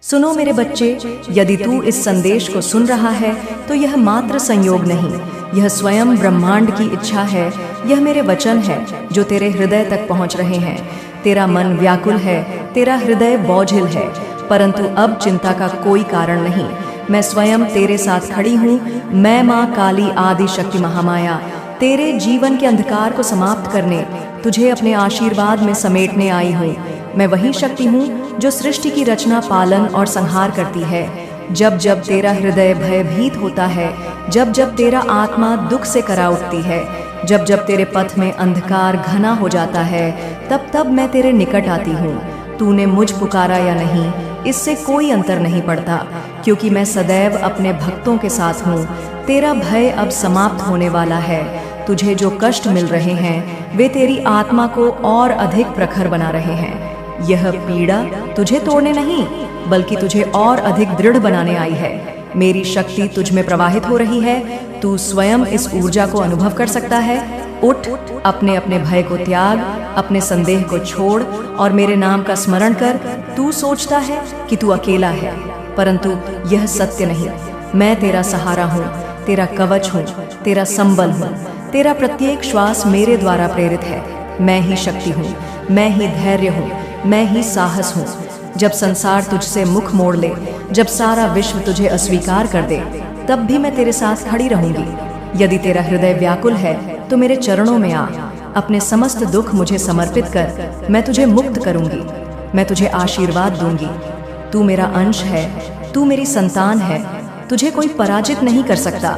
सुनो मेरे बच्चे, यदि तू इस संदेश को सुन रहा है तो यह मात्र संयोग नहीं, यह स्वयं ब्रह्मांड की इच्छा है। यह मेरे वचन है जो तेरे हृदय तक पहुंच रहे हैं। तेरा मन व्याकुल है, तेरा हृदय बोझिल है, परंतु अब चिंता का कोई कारण नहीं। मैं स्वयं तेरे साथ खड़ी हूँ। मैं माँ काली आदि शक्ति महामाया तेरे जीवन के अंधकार को समाप्त करने, तुझे अपने आशीर्वाद में समेटने आई हूँ। मैं वही शक्ति हूँ जो सृष्टि की रचना, पालन और संहार करती है। जब जब तेरा हृदय भयभीत होता है, जब जब तेरा आत्मा दुख से करा उठती है, जब जब तेरे पथ में अंधकार घना हो जाता है, तब तब मैं तेरे निकट आती हूँ। तूने मुझ पुकारा या नहीं, इससे कोई अंतर नहीं पड़ता, क्योंकि मैं सदैव अपने भक्तों के साथ हूँ। तेरा भय अब समाप्त होने वाला है। तुझे जो कष्ट मिल रहे हैं वे तेरी आत्मा को और अधिक प्रखर बना रहे हैं। यह पीड़ा तुझे तोड़ने नहीं, बल्कि तुझे और अधिक दृढ़ बनाने आई है। मेरी शक्ति तुझ में प्रवाहित हो रही है। तू स्वयं इस ऊर्जा को अनुभव कर सकता है। उठ, अपने अपने भय को त्याग, अपने संदेह को छोड़ और मेरे नाम का स्मरण कर। तू सोचता है कि तू अकेला है, परंतु यह सत्य नहीं। मैं तेरा सहारा हूँ, तेरा कवच हूँ, तेरा संबल हूँ। तेरा प्रत्येक श्वास मेरे द्वारा प्रेरित है। मैं ही शक्ति हूँ, मैं ही धैर्य हूँ, मैं ही साहस हूँ। जब संसार तुझसे मुख मोड़ ले, जब सारा विश्व तुझे अस्वीकार कर दे, तब भी मैं तेरे साथ खड़ी रहूंगी। यदि तेरा हृदय व्याकुल है तो मेरे चरणों में आ, अपने समस्त दुख मुझे समर्पित कर। मैं तुझे मुक्त करूंगी, मैं तुझे आशीर्वाद दूंगी। तू मेरा अंश है, तू मेरी संतान है। तुझे कोई पराजित नहीं कर सकता।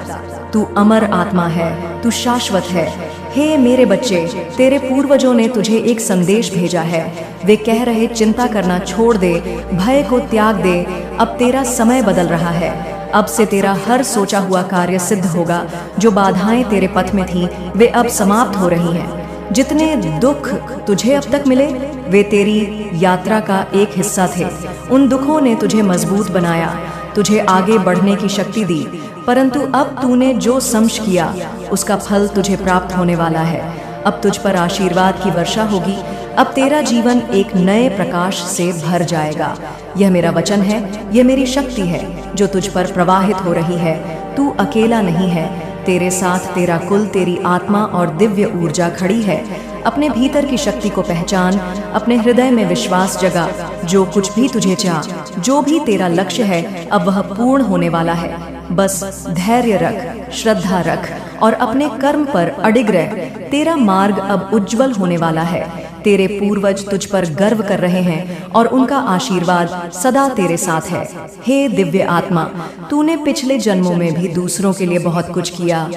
तू अमर आत्मा है, तू शाश्वत है। हे मेरे बच्चे, तेरे पूर्वजों ने तुझे एक संदेश भेजा है। वे कह रहे, चिंता करना छोड़ दे, भय को त्याग दे। अब तेरा समय बदल रहा है। अब से तेरा हर सोचा हुआ कार्य सिद्ध होगा। जो बाधाएं तेरे पथ में थीं, वे अब समाप्त हो रही हैं। जितने दुख तुझे अब तक मिले, वे तेरी यात्रा का एक हिस्सा थे। उन दुखों ने तुझे मजबूत बनाया, तुझे आगे बढ़ने की शक्ति दी। परंतु अब तूने जो समझ किया, उसका फल तुझे प्राप्त होने वाला है। अब तुझ पर आशीर्वाद की वर्षा होगी। अब तेरा जीवन एक नए प्रकाश से भर जाएगा। यह मेरा वचन है, यह मेरी शक्ति है जो तुझ पर प्रवाहित हो रही है। तू अकेला नहीं है, तेरे साथ तेरा कुल, तेरी आत्मा और दिव्य ऊर्जा खड़ी है। अपने भीतर की शक्ति को पहचान, अपने हृदय में विश्वास जगा। जो कुछ भी तुझे चाह, जो भी तेरा लक्ष्य है, अब वह पूर्ण होने वाला है। बस धैर्य रख, श्रद्धा रख और अपने कर्म पर अडिग रह। तेरा मार्ग अब उज्जवल होने वाला है। तेरे पूर्वज तुझ पर गर्व कर रहे हैं और उनका आशीर्वाद सदा तेरे साथ है। हे दिव्य आत्मा, तूने पिछले जन्मों में भी दूसरों के लिए बहुत कुछ किया।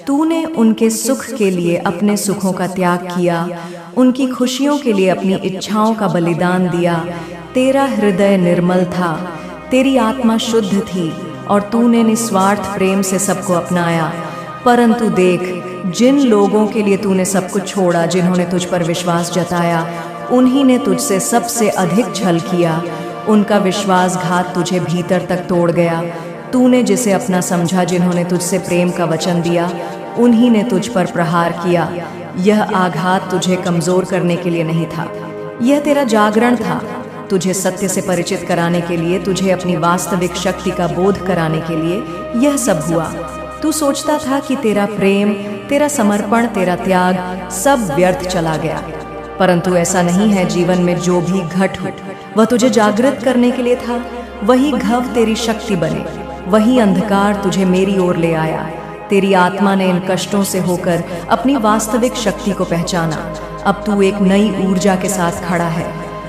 तूने उनके सुख के लिए अपने सुखों का त्याग किया, उनकी खुशियों के लिए अपनी इच्छाओं का बलिदान दिया। तेरा हृदय निर्मल था, तेरी आत्मा शुद्ध थी और तूने निस्वार्थ प्रेम से सबको अपनाया। परंतु देख, जिन लोगों के लिए तूने सब कुछ छोड़ा, जिन्होंने तुझ पर विश्वास जताया, उन्हीं ने तुझसे सबसे अधिक छल किया। उनका विश्वासघात तुझे भीतर तक तोड़ गया। तूने जिसे अपना समझा, जिन्होंने तुझसे प्रेम का वचन दिया, उन्हीं ने तुझ पर प्रहार किया। यह आघात तुझे कमजोर करने के लिए नहीं था, यह तेरा जागरण था। तुझे सत्य से परिचित कराने के लिए, तुझे अपनी वास्तविक शक्ति का बोध कराने के लिए यह सब हुआ। तू सोचता था कि तेरा प्रेम, तेरा समर्पण, तेरा त्याग सब व्यर्थ चला गया, परंतु ऐसा नहीं है। जीवन में जो भी घट हो, वह तुझे जागृत करने के लिए था। वही घव तेरी शक्ति बने, वही अंधकार तुझे मेरी ओर ले आया। तेरी आत्मा ने इन कष्टों से होकर अपनी वास्तविक शक्ति को पहचाना। अब तू एक नई ऊर्जा के साथ खड़ा है।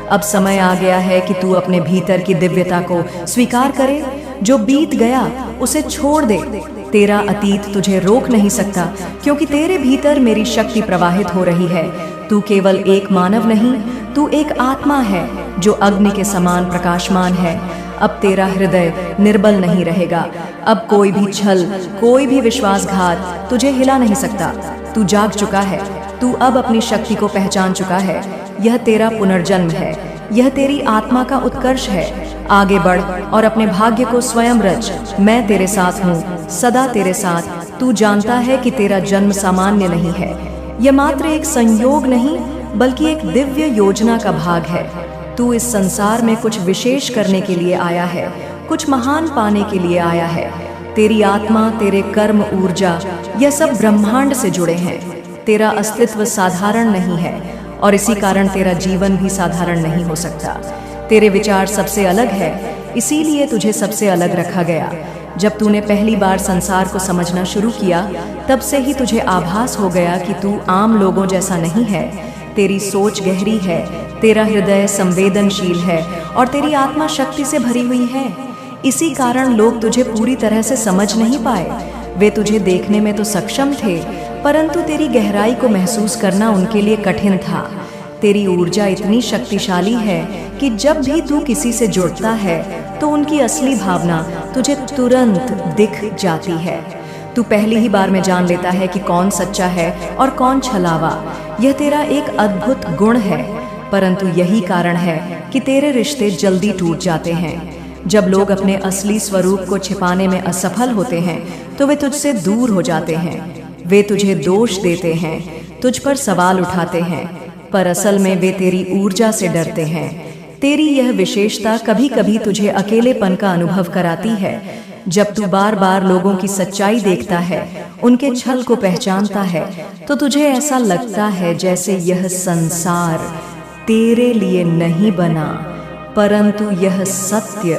अब समय आ गया है कि तू अपने भीतर की दिव्यता को स्वीकार करे। जो बीत गया उसे छोड़ दे। तेरा अतीत तुझे रोक नहीं सकता, क्योंकि तेरे भीतर मेरी शक्ति प्रवाहित हो रही है। तू केवल एक मानव नहीं, तू एक आत्मा है जो अग्नि के समान प्रकाशमान है। अब तेरा हृदय निर्बल नहीं रहेगा। अब कोई भी छल, कोई भी विश्वासघात तुझे हिला नहीं सकता। तू जाग चुका है, तू अब अपनी शक्ति को पहचान चुका है। यह तेरा पुनर्जन्म है, यह तेरी आत्मा का उत्कर्ष है। आगे बढ़ और अपने भाग्य को स्वयं रच। मैं तेरे साथ हूँ, सदा तेरे साथ। तू जानता है कि तेरा जन्म सामान्य नहीं है। यह मात्र एक संयोग नहीं, बल्कि एक दिव्य योजना का भाग है। तू इस संसार में कुछ विशेष करने के लिए आया है, कुछ महान पाने के लिए आया है। तेरी आत्मा, तेरे कर्म, ऊर्जा, यह सब ब्रह्मांड से जुड़े हैं। तेरा अस्तित्व साधारण नहीं है और इसी कारण तेरा जीवन भी साधारण नहीं हो सकता। तेरे विचार सबसे अलग है, इसीलिए तुझे सबसे अलग रखा गया। जब तूने पहली बार संसार को समझना शुरू किया, तब से ही तुझे आभास हो गया कि तू आम लोगों जैसा नहीं है। तेरी सोच गहरी है, तेरा हृदय संवेदनशील है और तेरी आत्मा शक्ति से भरी हुई है। इसी कारण लोग तुझे पूरी तरह से समझ नहीं पाए। वे तुझे देखने में तो सक्षम थे, परंतु तेरी गहराई को महसूस करना उनके लिए कठिन था। तेरी ऊर्जा इतनी शक्तिशाली है कि जब भी तू किसी से जुड़ता है तो उनकी असली भावना तुझे तुरंत दिख जाती है। तू पहली ही बार में जान लेता है कि कौन सच्चा है और कौन छलावा। यह तेरा एक अद्भुत गुण है, परंतु यही कारण है कि तेरे रिश्ते जल्दी टूट जाते हैं। जब लोग अपने असली स्वरूप को छिपाने में असफल होते हैं तो वे तुझसे दूर हो जाते हैं। वे तुझे दोष देते हैं, तुझ पर सवाल उठाते हैं, पर असल में वे तेरी ऊर्जा से डरते हैं। तेरी यह विशेषता कभी कभी तुझे अकेलेपन का अनुभव कराती है। जब तू बार बार लोगों की सच्चाई देखता है, उनके छल को पहचानता है, तो तुझे ऐसा लगता है जैसे यह संसार तेरे लिए नहीं बना, परंतु यह सत्य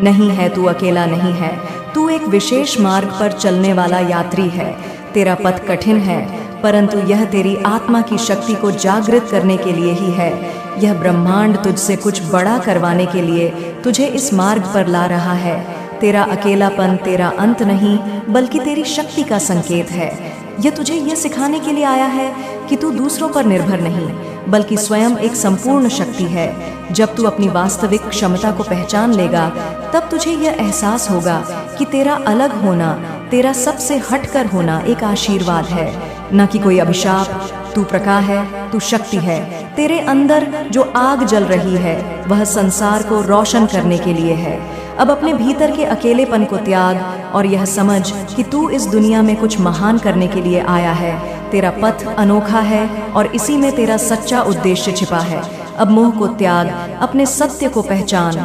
नहीं है। तू अकेला नहीं है, तू एक विशेष मार्ग पर चलने वाला यात्री है। तेरा पथ कठिन है, परंतु यह तेरी आत्मा की शक्ति को जागृत करने के लिए ही है। यह ब्रह्मांड तुझसे कुछ बड़ा करवाने के लिए तुझे इस मार्ग पर ला रहा है। तेरा अकेलापन तेरा अंत नहीं, बल्कि तेरी शक्ति का संकेत है। यह तुझे यह सिखाने के लिए आया है कि तू दूसरों पर निर्भर नहीं, बल्कि स्वयं एक संपूर्ण शक्ति है। जब तू अपनी वास्तविक क्षमता को पहचान लेगा, तब तुझे यह एहसास होगा कि तेरा अलग होना, तेरा सबसे हटकर होना एक आशीर्वाद है, न कि कोई अभिशाप। तू प्रकाश है, तू शक्ति है। तेरे अंदर जो आग जल रही है, वह संसार को रोशन करने के लिए है। अब अपने भीतर के अकेलेपन को त्याग और यह समझ कि तू इस दुनिया में कुछ महान करने के लिए आया है। तेरा पथ अनोखा है और इसी में तेरा सच्चा उद्देश्य छिपा है। अब मोह को त्याग, अपने सत्य को पहचान।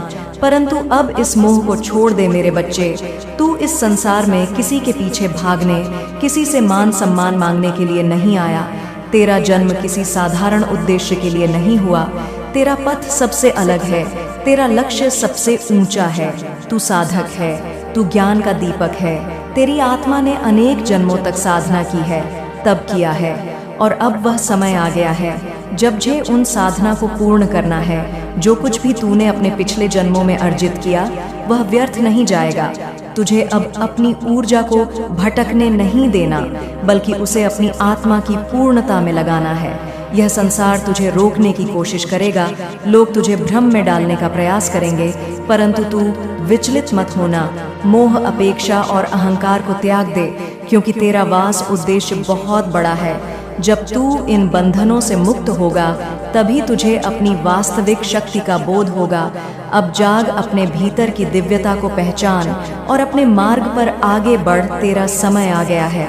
परंतु अब इस मोह को छोड़ दे मेरे बच्चे। तू इस संसार में किसी के पीछे भागने, किसी से मान सम्मान मांगने के लिए नहीं आया। तेरा जन्म किसी साधारण उद्देश्य के लिए नहीं हुआ। तेरा पथ सबसे अलग है, तेरा लक्ष्य सबसे ऊंचा है। तू साधक है, तू ज्ञान का दीपक है। तेरी आत्मा ने अनेक जन्मों तक साधना की है, तब किया है, और अब वह समय आ गया है जब जे उन साधना को पूर्ण करना है। जो कुछ भी तूने अपने पिछले जन्मों में अर्जित किया, वह व्यर्थ नहीं जाएगा। तुझे अब अपनी ऊर्जा को भटकने नहीं देना, बल्कि उसे अपनी आत्मा की पूर्णता में लगाना है। यह संसार तुझे रोकने की कोशिश करेगा, लोग तुझे भ्रम में डालने का प्रयास करेंगे, परंतु तू विचलित मत होना। मोह, अपेक्षा और अहंकार को त्याग दे, क्योंकि तेरा वास उद्देश्य बहुत बड़ा है। जब तू इन बंधनों से मुक्त होगा, तभी तुझे अपनी वास्तविक शक्ति का बोध होगा। अब जाग, अपने भीतर की दिव्यता को पहचान और अपने मार्ग पर आगे बढ़। तेरा समय आ गया है।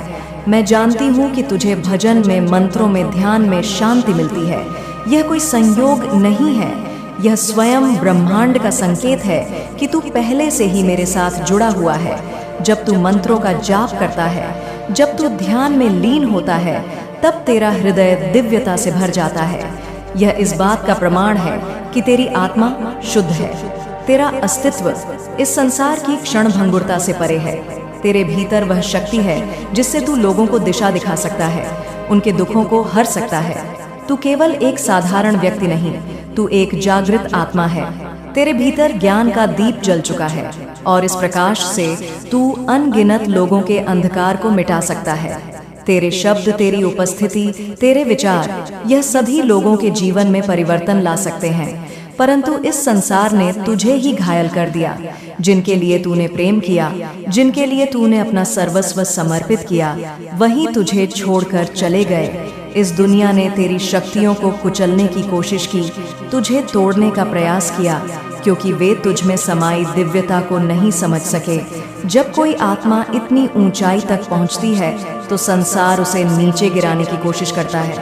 मैं जानती हूँ कि तुझे भजन में, मंत्रों में, ध्यान में शांति मिलती है। यह कोई संयोग नहीं है, यह स्वयं ब्रह्मांड का संकेत है कि तू पहले से ही मेरे साथ जुड़ा हुआ है। जब तू मंत्रों का जाप करता है, जब तू ध्यान में लीन होता है, तब तेरा हृदय दिव्यता से भर जाता है। यह इस बात का प्रमाण है कि तेरी आत्मा शुद्ध है। तेरा अस्तित्व इस संसार की क्षण भंगुरता से परे है। तेरे भीतर वह शक्ति है जिससे तू लोगों को दिशा दिखा सकता है, उनके दुखों को हर सकता है। तू केवल एक साधारण व्यक्ति नहीं, तू एक जागृत आत्मा है। तेरे भीतर ज्ञान का दीप जल चुका है और इस प्रकाश से तू अनगिनत लोगों के अंधकार को मिटा सकता है। तेरे शब्द, तेरी उपस्थिति, तेरे विचार, यह सभी लोगों के जीवन में परिवर्तन ला सकते हैं। परंतु इस संसार ने तुझे ही घायल कर दिया। जिनके लिए तूने प्रेम किया, जिनके लिए तूने अपना सर्वस्व समर्पित किया, वही तुझे छोड़कर चले गए। इस दुनिया ने तेरी शक्तियों को कुचलने की कोशिश की, तुझे तोड़ने का प्रयास किया, क्योंकि वे तुझ में समाई दिव्यता को नहीं समझ सके। जब कोई आत्मा इतनी ऊंचाई तक पहुंचती है तो संसार उसे नीचे गिराने की कोशिश करता है,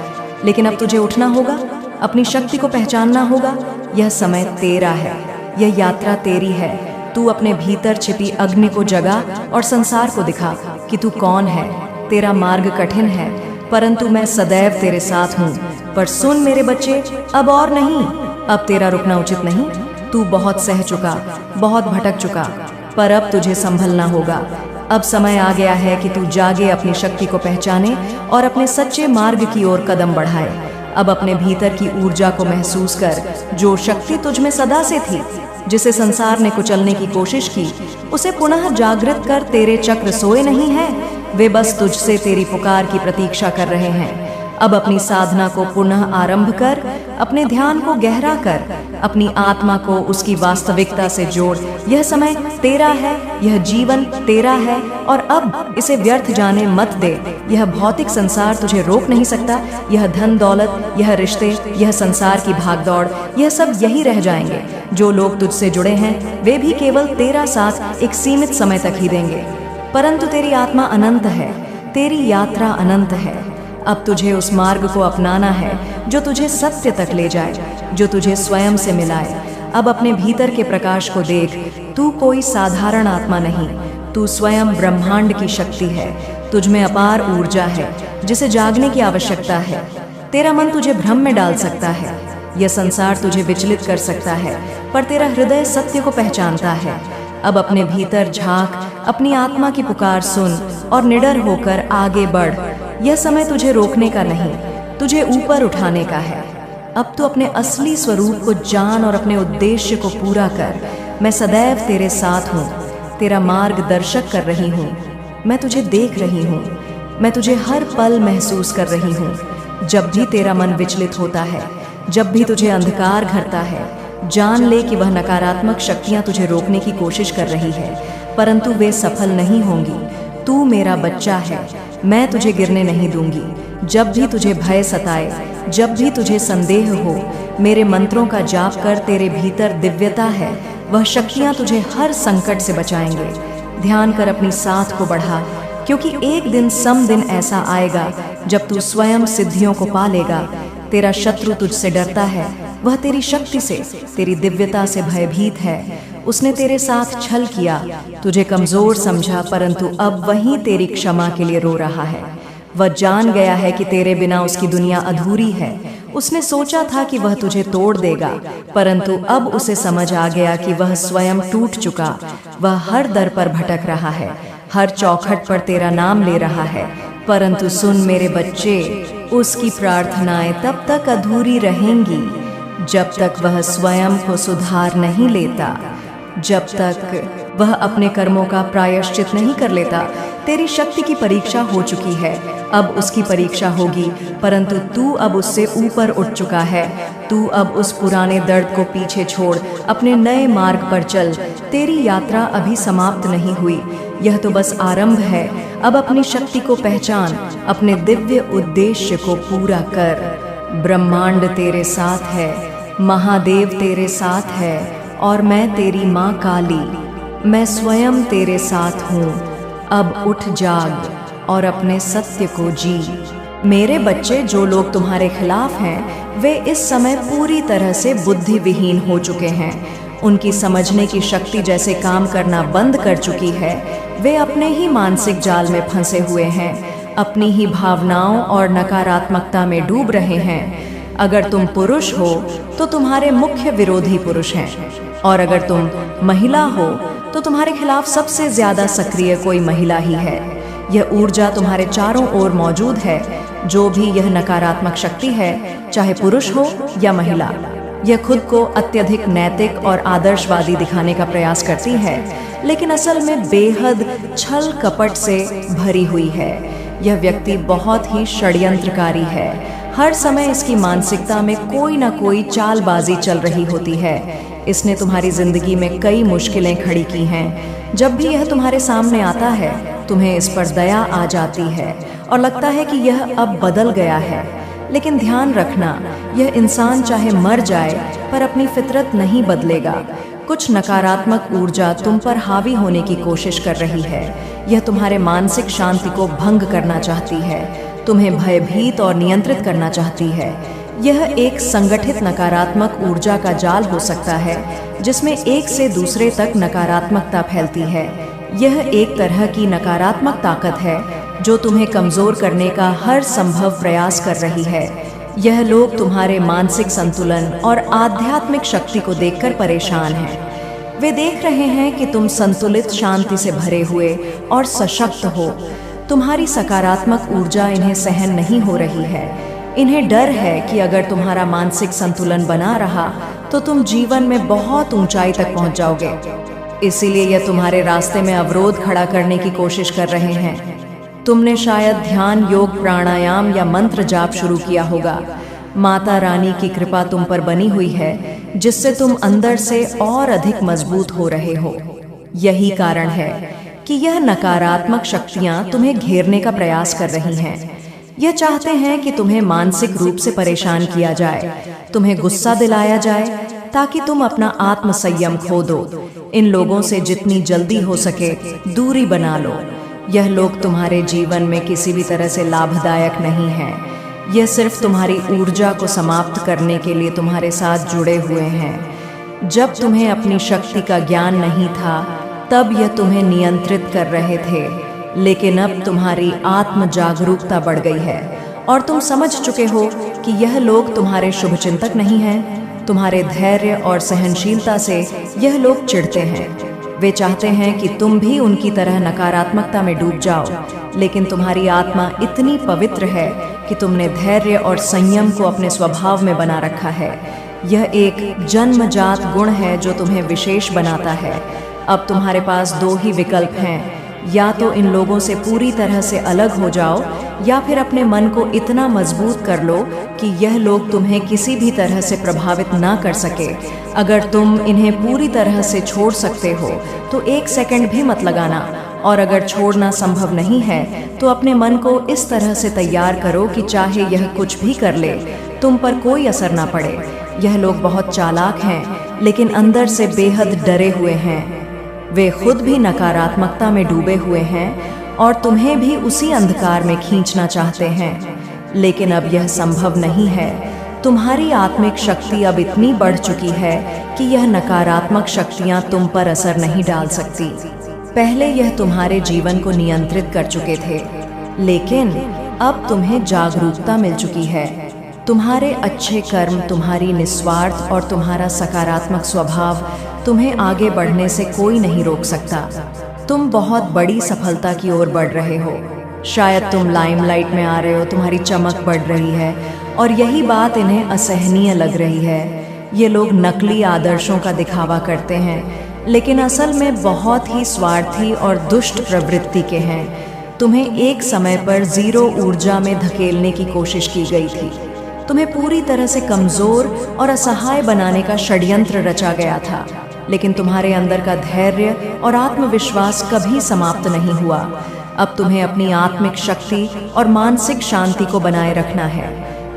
लेकिन अब तुझे उठना होगा। अपनी शक्ति को पहचानना होगा। यह समय तेरा है, यह यात्रा तेरी है। तू अपने भीतर छिपी अग्नि को जगा और संसार को दिखा कि तू कौन है। तेरा मार्ग कठिन है, परंतु मैं सदैव तेरे साथ हूँ। पर सुन मेरे बच्चे, अब और नहीं, अब तेरा रुकना उचित नहीं। तू बहुत सह चुका, बहुत भटक चुका, पर अब तुझे संभलना होगा। अब समय आ गया है कि तू जागे, अपनी शक्ति को पहचाने और अपने सच्चे मार्ग की ओर कदम बढ़ाए। अब अपने भीतर की ऊर्जा को महसूस कर, जो शक्ति तुझ में सदा से थी, जिसे संसार ने कुचलने की कोशिश की, उसे पुनः जागृत कर। तेरे चक्र सोए नहीं हैं, वे बस तुझसे तेरी पुकार की प्रतीक्षा कर रहे हैं। अब अपनी साधना को पुनः आरंभ कर, अपने ध्यान को गहरा कर, अपनी आत्मा को उसकी वास्तविकता से जोड़। यह समय तेरा है, यह जीवन तेरा है, और अब इसे व्यर्थ जाने मत दे। यह भौतिक संसार तुझे रोक नहीं सकता। यह धन दौलत, यह रिश्ते, यह संसार की भागदौड़, यह सब यही रह जाएंगे। जो लोग तुझसे जुड़े हैं, वे भी केवल तेरा साथ एक सीमित समय तक ही देंगे, परंतु तेरी आत्मा अनंत है, तेरी यात्रा अनंत है। अब तुझे उस मार्ग को अपनाना है जो तुझे सत्य तक ले जाए, जो तुझे स्वयं से मिलाए। अब अपने भीतर के प्रकाश को देख। तू कोई साधारण आत्मा नहीं, तू स्वयं ब्रह्मांड की शक्ति है। तुझ में अपार ऊर्जा है जिसे जागने की आवश्यकता है। तेरा मन तुझे भ्रम में डाल सकता है, यह संसार तुझे विचलित कर सकता है, पर तेरा हृदय सत्य को पहचानता है। अब अपने भीतर झांक, अपनी आत्मा की पुकार सुन और निडर होकर आगे बढ़। यह समय तुझे रोकने का नहीं, तुझे ऊपर उठाने का है। अब तू अपने असली स्वरूप को जान और अपने उद्देश्य को पूरा कर। मैं सदैव तेरे साथ हूँ, तेरा मार्गदर्शक कर रही हूँ। मैं तुझे देख रही हूँ, मैं तुझे हर पल महसूस कर रही हूँ। जब भी तेरा मन विचलित होता है, जब भी तुझे अंधकार घरता है, जान ले कि वह नकारात्मक शक्तियाँ तुझे रोकने की कोशिश कर रही है, परंतु वे सफल नहीं होंगी। तू मेरा बच्चा है, मैं तुझे गिरने नहीं दूंगी। जब भी तुझे भय सताए, जब भी तुझे संदेह हो, मेरे मंत्रों का जाप कर। तेरे भीतर दिव्यता है, वह शक्तियाँ तुझे हर संकट से बचाएंगे। ध्यान कर, अपनी साथ को बढ़ा, क्योंकि एक दिन सम दिन ऐसा आएगा जब तू स्वयं सिद्धियों को पा लेगा। तेरा शत्रु तुझसे डरता है, वह तेरी शक्ति से, तेरी दिव्यता से भयभीत है। उसने तेरे साथ छल किया, तुझे कमजोर समझा, परंतु अब वही तेरी क्षमा के लिए रो रहा है। वह जान गया है कि तेरे बिना उसकी दुनिया अधूरी है। उसने सोचा था कि वह तुझे तोड़ देगा, परंतु अब उसे समझ आ गया कि वह स्वयं टूट चुका। वह हर दर पर भटक रहा है, हर चौखट पर तेरा नाम ले रहा है, परंतु सुन मेरे बच्चे, उसकी प्रार्थनाएं तब तक अधूरी रहेंगी जब तक वह स्वयं को सुधार नहीं लेता, जब तक वह अपने कर्मों का प्रायश्चित नहीं कर लेता। तेरी शक्ति की परीक्षा हो चुकी है, अब उसकी परीक्षा होगी, परंतु तू अब उससे ऊपर उठ चुका है। तू अब उस पुराने दर्द को पीछे छोड़, अपने नए मार्ग पर चल। तेरी यात्रा अभी समाप्त नहीं हुई, यह तो बस आरंभ है। अब अपनी शक्ति को पहचान, अपने दिव्य उद्देश्य को पूरा कर। ब्रह्मांड तेरे साथ है, महादेव तेरे साथ है, और मैं तेरी माँ काली, मैं स्वयं तेरे साथ हूँ। अब उठ जाग और अपने सत्य को जी। मेरे बच्चे, जो लोग तुम्हारे खिलाफ हैं, वे इस समय पूरी तरह से बुद्धि विहीन हो चुके हैं। उनकी समझने की शक्ति जैसे काम करना बंद कर चुकी है। वे अपने ही मानसिक जाल में फंसे हुए हैं, अपनी ही भावनाओं और नकारात्मकता में डूब रहे हैं। अगर तुम पुरुष हो तो तुम्हारे मुख्य विरोधी पुरुष हैं, और अगर तुम महिला हो तो तुम्हारे खिलाफ सबसे ज्यादा सक्रिय कोई महिला ही है। यह ऊर्जा तुम्हारे चारों ओर मौजूद है। जो भी यह नकारात्मक शक्ति है, चाहे पुरुष हो या महिला, यह खुद को अत्यधिक नैतिक और आदर्शवादी दिखाने का प्रयास करती है, लेकिन असल में बेहद छल कपट से भरी हुई है। यह व्यक्ति बहुत ही षड्यंत्रकारी है। हर समय इसकी मानसिकता में कोई ना कोई चालबाजी चल रही होती है। इसने तुम्हारी जिंदगी में कई मुश्किलें खड़ी की हैं। जब भी यह तुम्हारे सामने आता है, तुम्हें इस पर दया आ जाती है और लगता है कि यह अब बदल गया है। लेकिन ध्यान रखना, यह इंसान चाहे मर जाए पर अपनी फितरत नहीं बदलेगा। कुछ नकारात्मक ऊर्जा तुम पर हावी होने की कोशिश कर रही है। यह तुम्हारे मानसिक शांति को भंग करना चाहती है, तुम्हें भयभीत और नियंत्रित करना चाहती है। यह एक संगठित नकारात्मक ऊर्जा का जाल हो सकता है जिसमें एक से दूसरे तक नकारात्मकता फैलती है। यह एक तरह की नकारात्मक ताकत है जो तुम्हें कमजोर करने का हर संभव प्रयास कर रही है। यह लोग तुम्हारे मानसिक संतुलन और आध्यात्मिक शक्ति को देखकर परेशान हैं। वे देख रहे हैं कि तुम संतुलित, शांति से भरे हुए और सशक्त हो। तुम्हारी सकारात्मक ऊर्जा इन्हें सहन नहीं हो रही है। इन्हें डर है कि अगर तुम्हारा मानसिक संतुलन बना रहा तो तुम जीवन में बहुत ऊंचाई तक पहुंच जाओगे। इसीलिए यह तुम्हारे रास्ते में अवरोध खड़ा करने की कोशिश कर रहे हैं। तुमने शायद ध्यान, योग, प्राणायाम या मंत्र जाप शुरू किया होगा। माता रानी की कृपा तुम पर बनी हुई है जिससे तुम अंदर से और अधिक मजबूत हो रहे हो। यही कारण है कि यह नकारात्मक शक्तियां तुम्हें घेरने का प्रयास कर रही हैं। यह चाहते हैं कि तुम्हें मानसिक रूप से परेशान किया जाए, तुम्हें गुस्सा दिलाया जाए ताकि तुम अपना आत्म संयम खो दो। इन लोगों से जितनी जल्दी हो सके दूरी बना लो। यह लोग तुम्हारे जीवन में किसी भी तरह से लाभदायक नहीं हैं। यह सिर्फ तुम्हारी ऊर्जा को समाप्त करने के लिए तुम्हारे साथ जुड़े हुए हैं। जब तुम्हें अपनी शक्ति का ज्ञान नहीं था तब यह तुम्हें नियंत्रित कर रहे थे, लेकिन अब तुम्हारी आत्म जागरूकता बढ़ गई है और तुम समझ चुके हो कि यह लोग तुम्हारे शुभचिंतक नहीं हैं। तुम्हारे धैर्य और सहनशीलता से यह लोग चिढ़ते हैं। वे चाहते हैं कि तुम भी उनकी तरह नकारात्मकता में डूब जाओ, लेकिन तुम्हारी आत्मा इतनी पवित्र है कि तुमने धैर्य और संयम को अपने स्वभाव में बना रखा है। यह एक जन्मजात गुण है जो तुम्हें विशेष बनाता है। अब तुम्हारे पास दो ही विकल्प हैं, या तो इन लोगों से पूरी तरह से अलग हो जाओ या फिर अपने मन को इतना मजबूत कर लो कि यह लोग तुम्हें किसी भी तरह से प्रभावित ना कर सके। अगर तुम इन्हें पूरी तरह से छोड़ सकते हो तो एक सेकंड भी मत लगाना, और अगर छोड़ना संभव नहीं है तो अपने मन को इस तरह से तैयार करो कि चाहे यह कुछ भी कर ले तुम पर कोई असर ना पड़े। यह लोग बहुत चालाक हैं लेकिन अंदर से बेहद डरे हुए हैं। वे खुद भी नकारात्मकता में डूबे हुए हैं और तुम्हें भी उसी अंधकार में खींचना चाहते हैं, लेकिन अब यह संभव नहीं है। तुम्हारी आत्मिक शक्ति अब इतनी बढ़ चुकी है कि यह नकारात्मक शक्तियां तुम पर असर नहीं डाल सकती। पहले यह तुम्हारे जीवन को नियंत्रित कर चुके थे, लेकिन अब तुम्हें जागरूकता मिल चुकी है। तुम्हारे अच्छे कर्म, तुम्हारी निस्वार्थ और तुम्हारा सकारात्मक स्वभाव तुम्हें आगे बढ़ने से कोई नहीं रोक सकता। तुम बहुत बड़ी सफलता की ओर बढ़ रहे हो। शायद तुम लाइमलाइट में आ रहे हो, तुम्हारी चमक बढ़ रही है और यही बात इन्हें असहनीय लग रही है। ये लोग नकली आदर्शों का दिखावा करते हैं, लेकिन असल में बहुत ही स्वार्थी और दुष्ट प्रवृत्ति के हैं। तुम्हें एक समय पर जीरो ऊर्जा में धकेलने की कोशिश की गई थी। तुम्हें पूरी तरह से कमजोर और असहाय बनाने का षड्यंत्र रचा गया था, लेकिन तुम्हारे अंदर का धैर्य और आत्मविश्वास कभी समाप्त नहीं हुआ। अब तुम्हें अपनी आत्मिक शक्ति और मानसिक शांति को बनाए रखना है।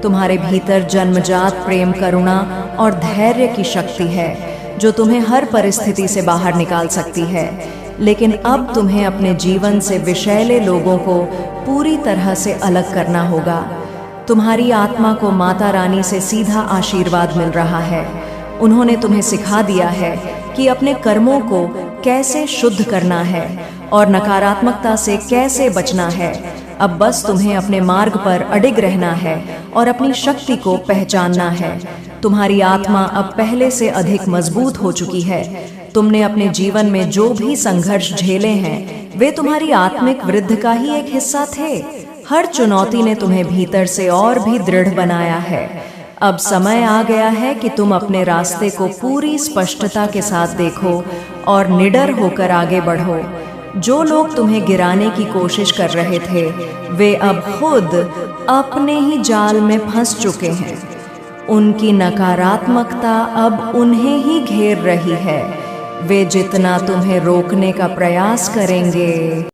तुम्हारे भीतर जन्मजात प्रेम, करुणा और धैर्य की शक्ति है जो तुम्हें हर परिस्थिति से बाहर निकाल सकती है। लेकिन अब तुम्हें अपने जीवन से विषैले लोगों को पूरी तरह से अलग करना होगा। तुम्हारी आत्मा को माता रानी से सीधा आशीर्वाद मिल रहा है। उन्होंने तुम्हें सिखा दिया है कि अपने कर्मों को कैसे शुद्ध करना है और नकारात्मकता से कैसे बचना है। अब बस तुम्हें अपने मार्ग पर अडिग रहना है और अपनी शक्ति को पहचानना है। तुम्हारी आत्मा अब पहले से अधिक मजबूत हो चुकी है। तुमने अपने जीवन में जो भी संघर्ष झेले हैं वे तुम्हारी आत्मिक वृद्धि का ही एक हिस्सा थे। हर चुनौती ने तुम्हें भीतर से और भी दृढ़ बनाया है। अब समय आ गया है कि तुम अपने रास्ते को पूरी स्पष्टता के साथ देखो और निडर होकर आगे बढ़ो। जो लोग तुम्हें गिराने की कोशिश कर रहे थे वे अब खुद अपने ही जाल में फंस चुके हैं। उनकी नकारात्मकता अब उन्हें ही घेर रही है। वे जितना तुम्हें रोकने का प्रयास करेंगे